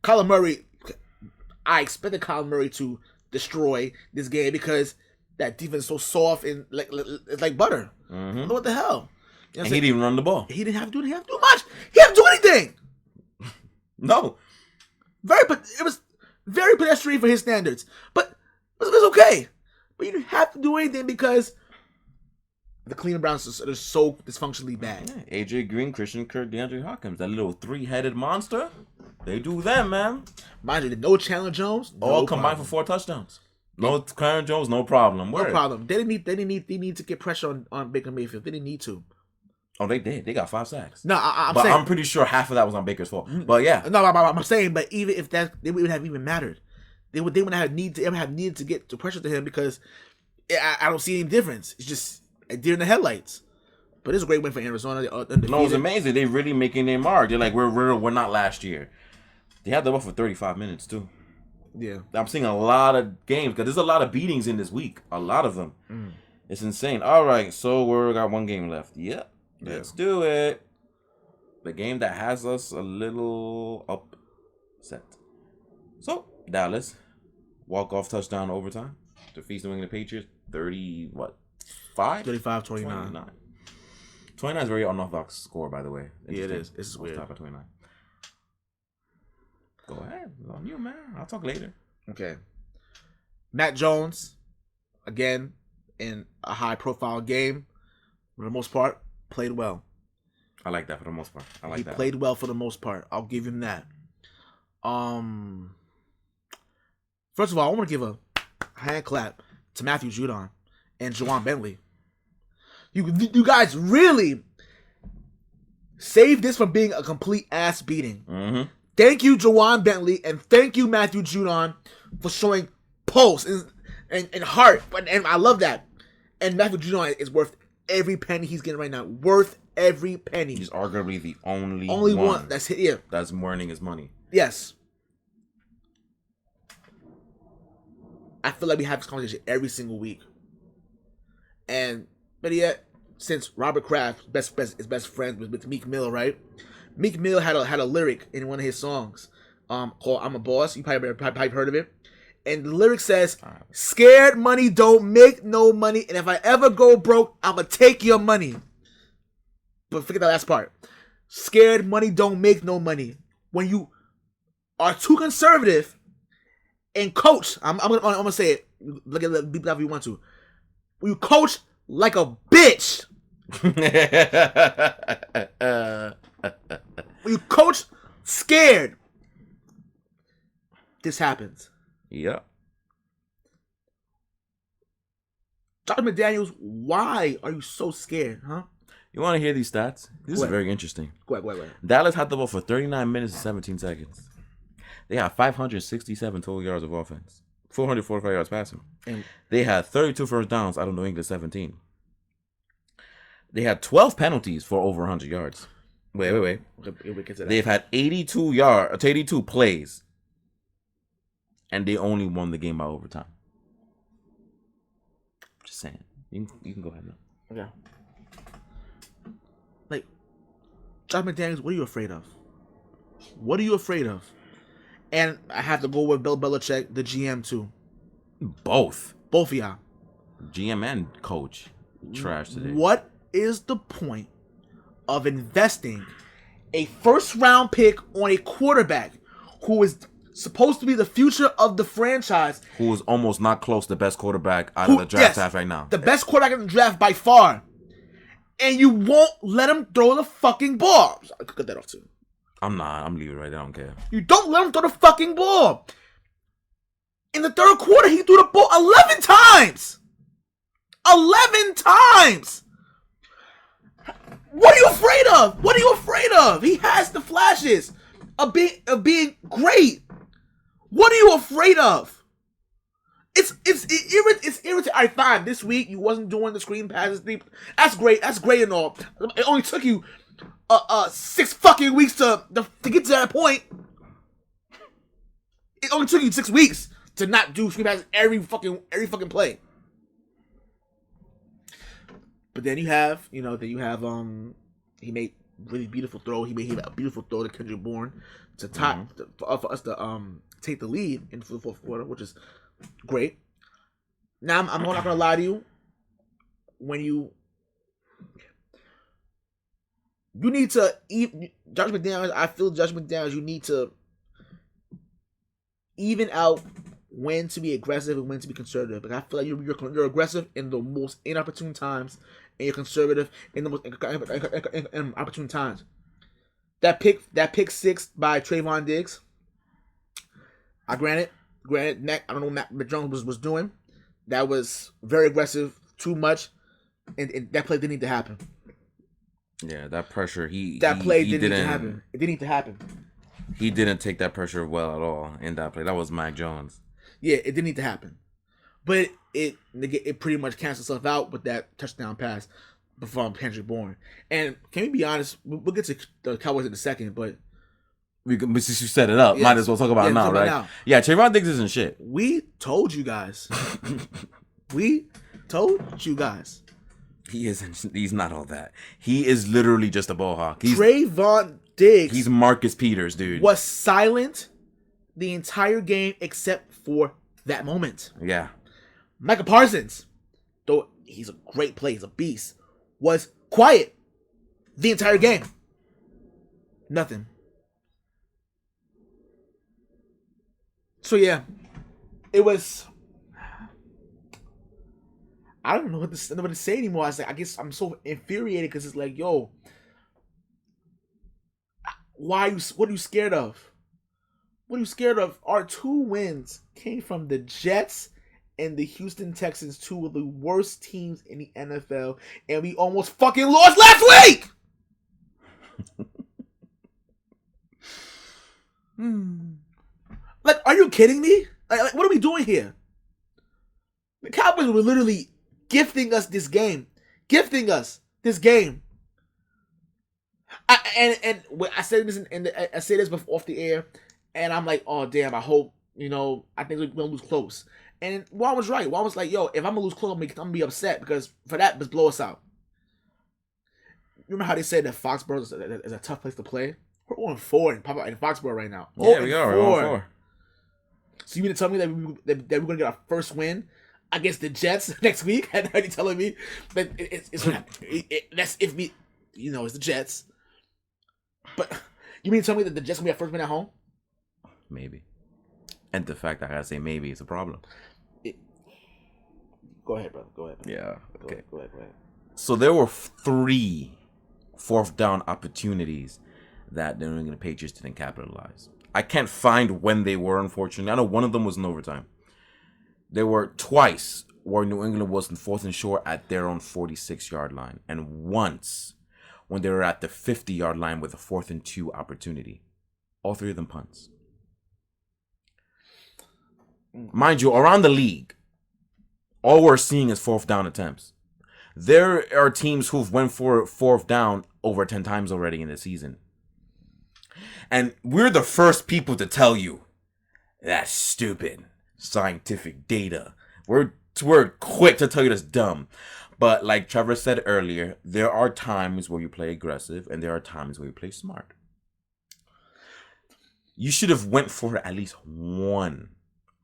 Kyler Murray. I expected Kyler Murray to destroy this game because that defense is so soft and it's like butter. Mm-hmm. What the hell? You know and he didn't even run the ball. He didn't have to do much. He didn't do anything. No. It was very pedestrian for his standards. But it was okay. But you didn't have to do anything because the Cleveland Browns are so dysfunctionally bad. Yeah. AJ Green, Christian Kirk, DeAndre Hopkins, that little three-headed monster. They do them, man. Mind you, no Chandler Jones. All combined for 4 touchdowns. No Chandler Jones, no problem. No problem. They didn't need to get pressure on Baker Mayfield. They didn't need to. Oh, they did. They got 5 sacks. No, I'm pretty sure half of that was on Baker's fault. But yeah. No, I'm saying, but even if that, they wouldn't have even mattered. They wouldn't have needed to get the pressure to him because I don't see any difference. It's just a deer in the headlights. But it's a great win for Arizona. No, it's amazing. They're really making their mark. They're like, we're not last year. They had the ball for 35 minutes, too. Yeah. I'm seeing a lot of games because there's a lot of beatings in this week. A lot of them. It's insane. All right, so we got 1 game left. Yep. Let's do it. The game that has us a little upset. So, Dallas, walk-off touchdown overtime. Defeats New England Patriots. 35? 35-29. 29 is very unorthodox score, by the way. Yeah, it is. It's weird. Top of 29. Go ahead. It's on you, man. I'll talk later. Okay. Matt Jones, again, in a high-profile game, for the most part, played well. I like that for the most part. He played well for the most part. I'll give him that. First of all, I want to give a hand clap to Matthew Judon and Juwan Bentley. You guys really saved this from being a complete ass beating. Mm-hmm. Thank you, Juwan Bentley, and thank you, Matthew Judon, for showing pulse and heart. And I love that. And Matthew Judon is worth every penny he's getting right now. Worth every penny. He's arguably the only one that's hit. Yeah, that's earning his money. Yes. I feel like we have this conversation every single week. And better yet, since Robert Kraft is best friends with Meek Mill, right? Meek Mill had a lyric in one of his songs called "I'm a Boss." You probably heard of it. And the lyric says, "Scared money don't make no money, and if I ever go broke, I'ma take your money." But forget that last part. Scared money don't make no money. When you are too conservative and coach, I'm gonna say it. Look at it, beep that if you want to. When you coach like a bitch. When you coach scared, this happens. Yeah. Dr. McDaniels, why are you so scared, huh? You want to hear these stats? This is very interesting. Go ahead. Dallas had the ball for 39 minutes and 17 seconds. They had 567 total yards of offense, 445 yards passing. And they had 32 first downs out of New England 17. They had 12 penalties for over 100 yards. Wait. They've had 82 plays, and they only won the game by overtime. Just saying. You can go ahead now. Okay. Like, Josh McDaniels, what are you afraid of? What are you afraid of? And I have to go with Bill Belichick, the GM, too. Both of y'all. GM and coach. Trash today. What is the point of investing a first-round pick on a quarterback who is supposed to be the future of the franchise? Who is almost not close to the best quarterback out of the draft staff right now. The best quarterback in the draft by far. And you won't let him throw the fucking ball. I could cut that off too. I'm leaving right there. I don't care. You don't let him throw the fucking ball. In the third quarter, he threw the ball 11 times. 11 times. What are you afraid of? What are you afraid of? He has the flashes of being great. What are you afraid of? It's irritating. All right, fine. This week you wasn't doing the screen passes. That's great. That's great and all. It only took you 6 fucking weeks to get to that point. It only took you 6 weeks to not do screen passes every fucking play. But then you have, he made really beautiful throw. He made a beautiful throw to Kendrick Bourne to tie for us to take the lead in the fourth quarter, which is great. Now I'm not gonna lie to you. When you need to Josh McDaniels, I feel Josh McDaniels, you need to even out when to be aggressive and when to be conservative. But I feel like you're aggressive in the most inopportune times, and you're conservative in the most opportune times. That pick 6 by Trayvon Diggs. Granted, I don't know what Matt Jones was doing. That was very aggressive, too much, and that play didn't need to happen. Yeah, that pressure. That play didn't need to happen. It didn't need to happen. He didn't take that pressure well at all in that play. That was Mac Jones. Yeah, it didn't need to happen, but it pretty much canceled itself out with that touchdown pass from Kendrick Bourne. And can we be honest? We'll get to the Cowboys in a second, but since you set it up, might as well talk about it now, right? Now. Yeah, Trayvon Diggs isn't shit. We told you guys. We told you guys. He isn't. He's not all that. He is literally just a ball hawk. Trayvon Diggs. He's Marcus Peters, dude. Was silent the entire game except for that moment. Yeah. Micah Parsons, though he's a great player, he's a beast, was quiet the entire game. Nothing. So yeah, it was. I don't know what to say anymore. I guess I'm so infuriated because it's like, yo, what are you scared of? What are you scared of? Our 2 wins came from the Jets and the Houston Texans, 2 of the worst teams in the NFL, and we almost fucking lost last week. Like, are you kidding me? Like, what are we doing here? The Cowboys were literally gifting us this game. I said this I say this before off the air, and I'm like, oh damn, I hope, I think we're gonna lose close. And Juan was right. Juan was like, yo, if I'm gonna lose close, I'm gonna be upset because for that, just blow us out. Remember how they said that Foxborough is a tough place to play? We're 4 in Foxborough right now. Yeah, we are. We're 4. So you mean to tell me that we're gonna get our first win against the Jets next week? And are you telling me that that's if we, it's the Jets? But you mean to tell me that the Jets gonna be our first win at home? Maybe. And the fact that I gotta say maybe is a problem. Go ahead, brother. Go ahead. Yeah. Okay. Go ahead. So there were 3 fourth down opportunities that the New England Patriots didn't capitalize. I can't find when they were, unfortunately. I know one of them was in overtime. There were twice where New England was in 4th and short at their own 46-yard line, and once when they were at the 50-yard line with a 4th and 2 opportunity. All 3 of them punts. Mind you, around the league, all we're seeing is 4th down attempts. There are teams who've went for 4th down over 10 times already in the season. And we're the first people to tell you that's stupid scientific data. We're quick to tell you that's dumb. But like Trevor said earlier, there are times where you play aggressive and there are times where you play smart. You should have went for at least one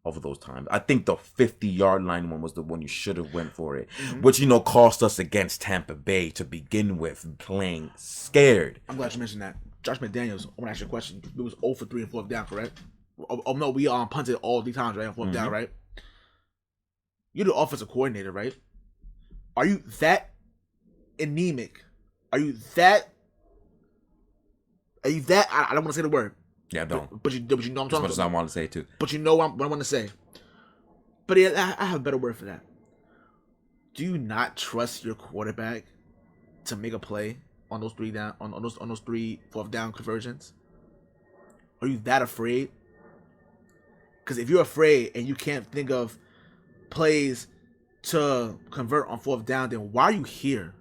of those times. I think the 50-yard line one was the one you should have went for it. Mm-hmm. Which, cost us against Tampa Bay to begin with, playing scared. I'm glad you mentioned that. Josh McDaniels, I want to ask you a question. It was 0 for 3 and 4th down, correct? Oh no, we punted all 3 times, right? On 4th down, right? You're the offensive coordinator, right? Are you that anemic? Are you that? I don't want to say the word. Yeah, don't. But you know what I'm talking about. As much as I want to say it too. But you know what I want to say. But yeah, I have a better word for that. Do you not trust your quarterback to make a play on those those three fourth down conversions? Are you that afraid? Because if you're afraid and you can't think of plays to convert on fourth down, then why are you here?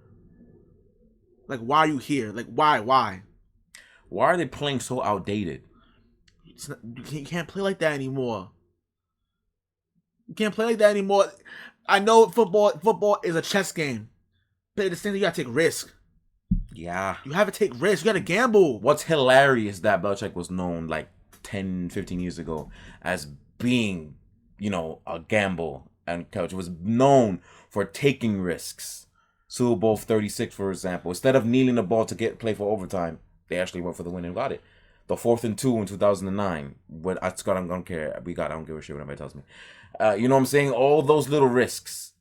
Like, why are you here? Like, why? Why are they playing so outdated? You can't play like that anymore. You can't play like that anymore. I know football is a chess game, but at the same time, you gotta take risk. Yeah. You have to take risks. You gotta gamble. What's hilarious that Belichick was known like 10, 15 years ago as being, a gamble and coach. Was known for taking risks. Super Bowl 36, for example. Instead of kneeling the ball to play for overtime, they actually went for the win and got it. The 4th and 2 in 2009. What I don't care. I don't give a shit what anybody tells me. You know what I'm saying? All those little risks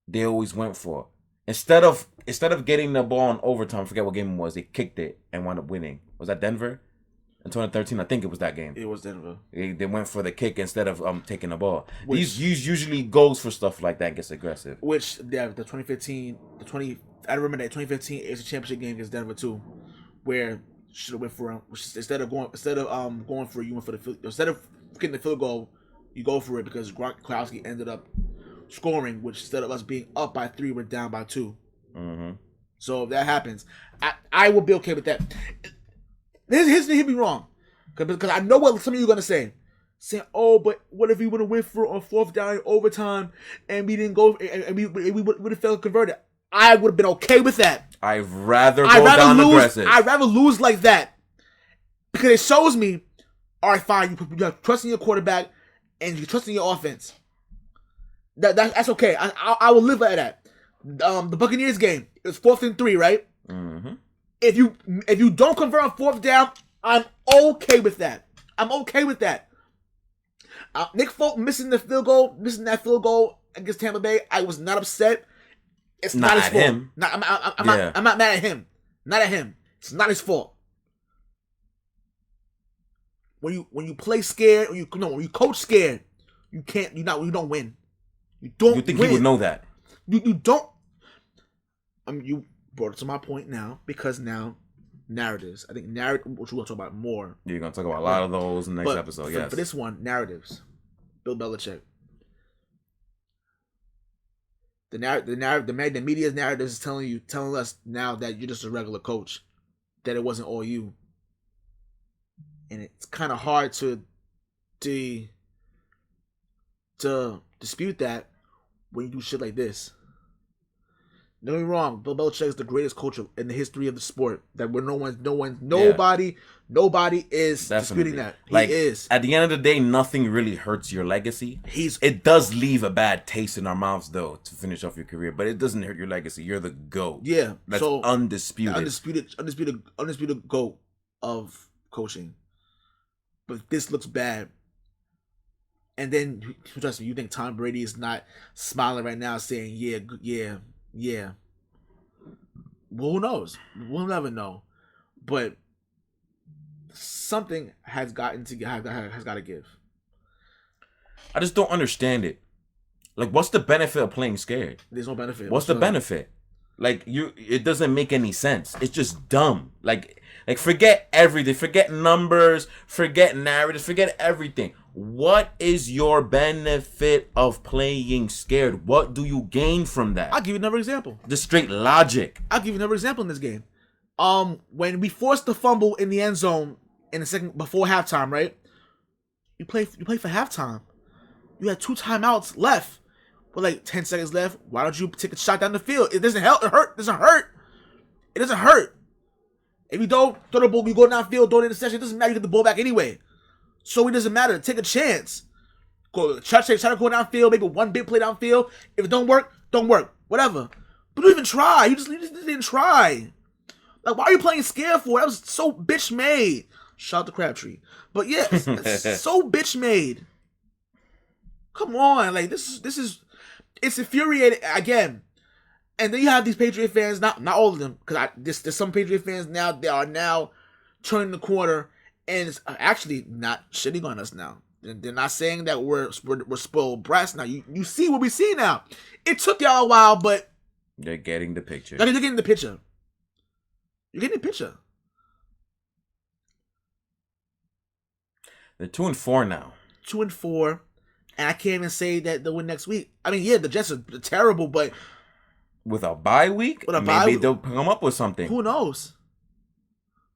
they always went for. Instead of getting the ball in overtime, I forget what game it was, they kicked it and wound up winning. Was that Denver? In 2013, I think it was that game. It was Denver. They went for the kick instead of taking the ball. These usually goes for stuff like that and gets aggressive. Which, yeah, I remember that 2015 AFC Championship game against Denver too, where should have went for instead of going for it, you went for instead of getting the field goal, you go for it because Gronkowski ended up scoring, which instead of us being up by 3, we're down by 2. Mm-hmm. So if that happens, I will be okay with that. Here's me wrong, because I know what some of you are gonna say. Saying, oh, but what if we would have went for on fourth down in overtime and we didn't go and we would have failed converted? I would have been okay with that. I'd rather down aggressive. I'd rather lose like that because it shows me, all right, fine, you have trust in your quarterback and you trust in your offense. That's okay. I will live like that. The Buccaneers game, it was 4th and 3, right? Mm-hmm. If you don't convert on fourth down, I'm okay with that. I'm okay with that. Nick Folk missing that field goal against Tampa Bay, I was not upset. It's not his fault. Him. I'm not mad at him. Not at him. It's not his fault. When you play scared, when you coach scared, you don't win. You think win. He would know that? You don't. You brought it to my point now because now narratives. I think which we'll talk about more. You're gonna talk about a lot of those in the next episode. Yes. For this one, narratives. Bill Belichick. The media's narrative is telling us now that you're just a regular coach, that it wasn't all you, and it's kind of hard to dispute that when you do shit like this. Don't get me wrong, Bill Belichick is the greatest coach in the history of the sport. That where nobody is disputing that. He is. At the end of the day, nothing really hurts your legacy. It does leave a bad taste in our mouths, though, to finish off your career. But it doesn't hurt your legacy. You're the GOAT. Yeah, that's undisputed. Undisputed GOAT of coaching. But this looks bad. And then, trust me, you think Tom Brady is not smiling right now, saying, "Yeah." Well, who knows? We'll never know. But something has got to give. I just don't understand it. Like, what's the benefit of playing scared? There's no benefit. What's the benefit? Like, it doesn't make any sense. It's just dumb. Like forget everything. Forget numbers. Forget narratives. Forget everything. What is your benefit of playing scared? What do you gain from that? I'll give you another example. Just straight logic. I'll give you another example in this game. When we forced the fumble in the end zone in the second before halftime, right? You play for halftime. You had 2 timeouts left. With like 10 seconds left. Why don't you take a shot down the field? It doesn't help. It doesn't hurt. It doesn't hurt. If you don't throw the ball, you go downfield, throw the interception. It doesn't matter. You get the ball back anyway. So it doesn't matter. Take a chance. Try to go downfield. Maybe one big play downfield. If it don't work, don't work. Whatever. But don't even try. You just didn't try. Like, why are you playing scared for? That was so bitch made. Shout out to Crabtree. But yeah, it's so bitch made. Come on, like this is. It's infuriating again. And then you have these Patriot fans, not all of them, because there's some Patriot fans now, they are now turning the corner and it's actually not shitting on us now. They're not saying that we're spoiled brats now. You see what we see now. It took y'all a while, but they're getting the picture. You're getting the picture. You're getting the picture. They're 2-4 now. 2-4, and I can't even say that they'll win next week. I mean, yeah, the Jets are terrible, but with a bye week, maybe they'll come up with something. Who knows?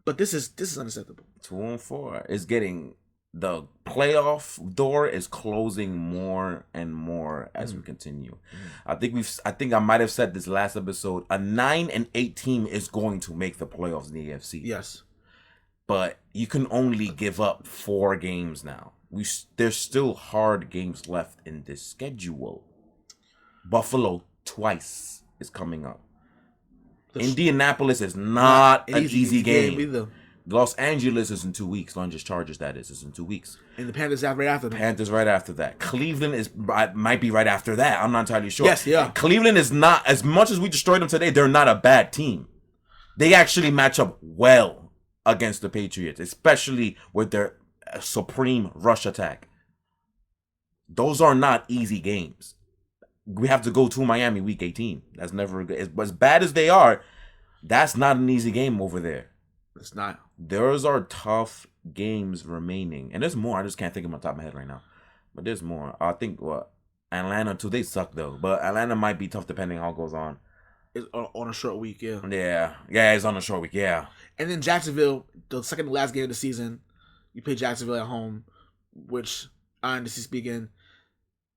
But this is unacceptable. 2-4 is getting the playoff door is closing more and more as we continue. I think I might have said this last episode. A 9-8 team is going to make the playoffs in the AFC. Yes. But you can only give up 4 games now. There's still hard games left in this schedule. Buffalo twice is coming up. Indianapolis is not an easy game either. Los Angeles is in 2 weeks. Los Angeles Chargers, that is in 2 weeks. And the Panthers right after them. Panthers right after that. Cleveland might be right after that. I'm not entirely sure. Yes, yeah. Cleveland is not, as much as we destroyed them today, they're not a bad team. They actually match up well against the Patriots, especially with their supreme rush attack. Those are not easy games. We have to go to Miami week 18. That's never good. As bad as they are, that's not an easy game over there. It's not. Those are tough games remaining. And there's more. I just can't think of my top of my head right now. But there's more. I think Atlanta too, they suck though. But Atlanta might be tough depending on how it goes on. It's on a short week, yeah. Yeah, it's on a short week, yeah. And then Jacksonville, the second to last game of the season, you play Jacksonville at home, which, honestly speaking,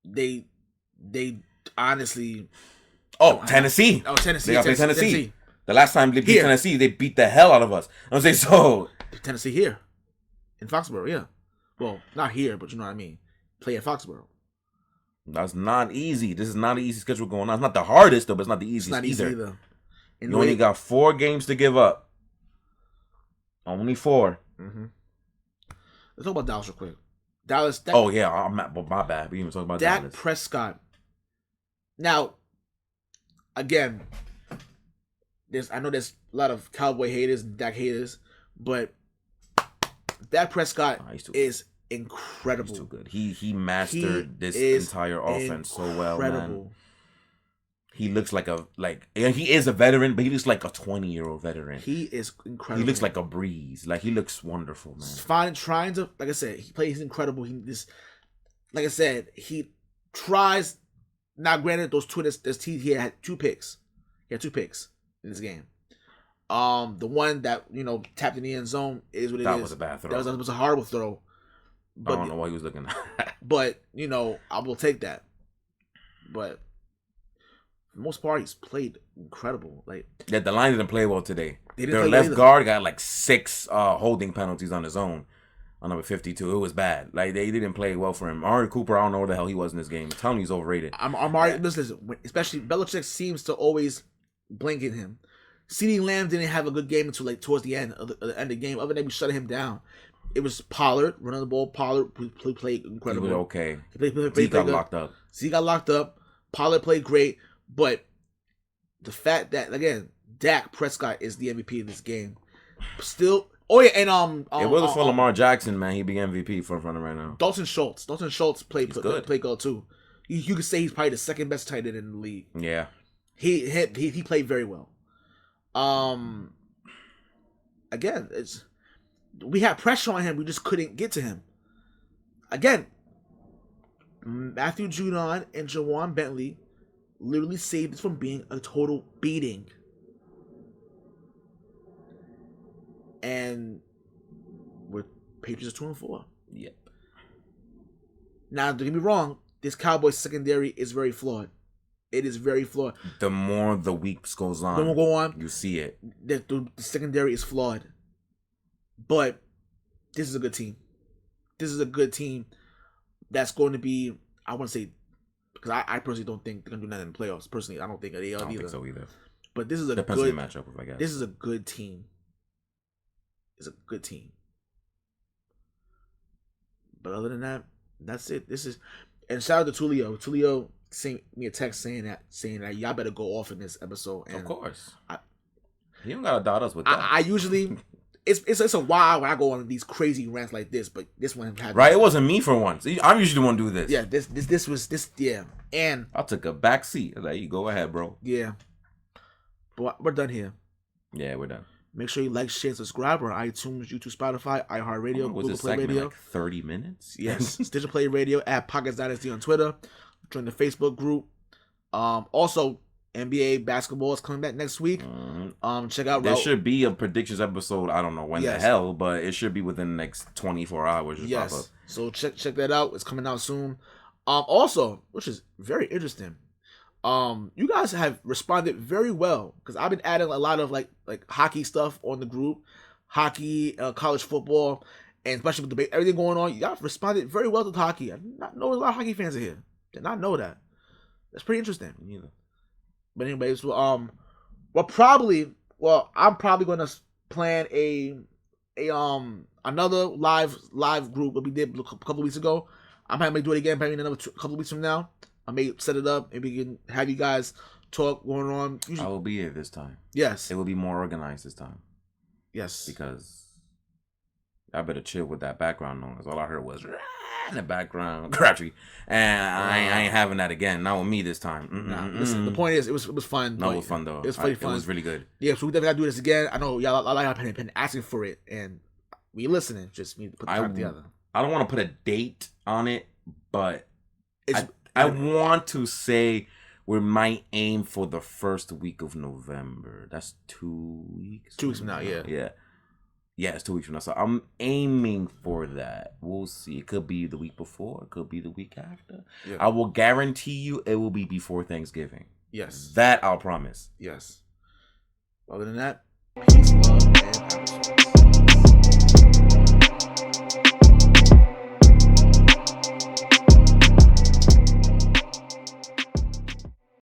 they honestly... Tennessee. Tennessee. They got to play Tennessee. The last time they beat Tennessee, they beat the hell out of us. I'm saying so. Tennessee here. In Foxborough, yeah. Well, not here, but you know what I mean. Play at Foxborough. That's not easy. This is not an easy schedule going on. It's not the hardest, though, but it's not the easiest either. It's not easy either. You only got 4 games to give up. Only 4. Mm-hmm. Let's talk about Dallas real quick. Dallas. My bad. We even talk about Dak Dallas. Prescott. Now, again, I know there's a lot of Cowboy haters and Dak haters, but Dak Prescott is incredible. He's too good. He mastered this entire offense so well, man. He looks he is a veteran, but he looks like a 20-year-old veteran. He is incredible. He looks like a breeze. Like, he looks wonderful, man. Trying to, like I said, he plays incredible. He tries. Now, granted, he had 2 picks. He had 2 picks in this game. The one that tapped in the end zone is what it is. That was a bad throw. That was a horrible throw. But, I don't know what he was looking at. But I will take that. But for the most part, he's played incredible. The line didn't play well today. Their left guard got 6 holding penalties on his own. On number 52, it was bad. They didn't play well for him. Amari Cooper, I don't know where the hell he was in this game. I'm telling you, he's overrated. Listen, especially Belichick seems to always blanket him. CeeDee Lamb didn't have a good game until towards the end of the game. Other than we shut him down, it was Pollard running the ball. Pollard played incredible. He was okay. He got locked up. He got locked up. Pollard played great, but the fact that again, Dak Prescott is the MVP of this game. Still, and it wasn't for Lamar Jackson, man. He'd be MVP for front of right now. Dalton Schultz played good too. You could say he's probably the second best tight end in the league. Yeah, he played very well. Again, we had pressure on him. We just couldn't get to him. Again, Matthew Judon and Jawan Bentley literally saved us from being a total beating. And we're Patriots 2-4. Yep. Now, don't get me wrong. This Cowboys secondary is very flawed. It is very flawed. The more the weeks goes on, you see it. The secondary is flawed. But this is a good team. This is a good team that's going to be, I want to say, because I personally don't think they're going to do nothing in the playoffs. Personally, I don't think they are either. I don't think so either. But this is a Depends good on the matchup, I guess. This is a good team. It's a good team. But other than that, that's it. And shout out to Tulio. Tulio sent me a text saying that y'all better go off in this episode. And of course. You don't gotta doubt us with that. I usually it's a while when I go on these crazy rants like this, but this one had Right, it wasn't me for once. I'm usually the one to do this. Yeah, this was and I took a back seat. I was like, you go ahead, bro. Yeah, but we're done here. Yeah, we're done. Make sure you like, share, subscribe. We're on iTunes, YouTube, Spotify, iHeartRadio, Google Play Radio. Like 30 minutes? Yes. Stitcher Play Radio at Pockets Dynasty on Twitter. Join the Facebook group. Also, NBA basketball is coming back next week. Check out. There should be a predictions episode. I don't know when the hell, but it should be within the next 24 hours. Yes. Pop up. So check that out. It's coming out soon. Also, which is very interesting. You guys have responded very well because I've been adding a lot of like hockey stuff on the group, hockey, college football, and especially with debate, everything going on. You guys responded very well to hockey. I did not know a lot of hockey fans are here. Did not know that. That's pretty interesting. But anyways, I'm probably gonna plan another live group that we did a couple weeks ago. I might do it again, probably another couple of weeks from now. I may set it up and we can have you guys talk going on. I will be here this time. Yes. It will be more organized this time. Yes. Because I better chill with that background noise. All I heard was in the background, Crabtree. And I ain't having that again. Not with me this time. Listen, the point is, it was fun. No, it was fun though. It was fun. It was really good. Yeah, so we definitely gotta do this again. I know y'all have been asking for it, and we listening. Just need to put the time together. I don't want to put a date on it, but I want to say we might aim for the first week of November. That's 2 weeks. 2 weeks from now, yeah. Yeah, it's 2 weeks from now. So I'm aiming for that. We'll see. It could be the week before. It could be the week after. Yeah. I will guarantee you it will be before Thanksgiving. Yes. That I'll promise. Yes. Other than that, peace, love, and happiness.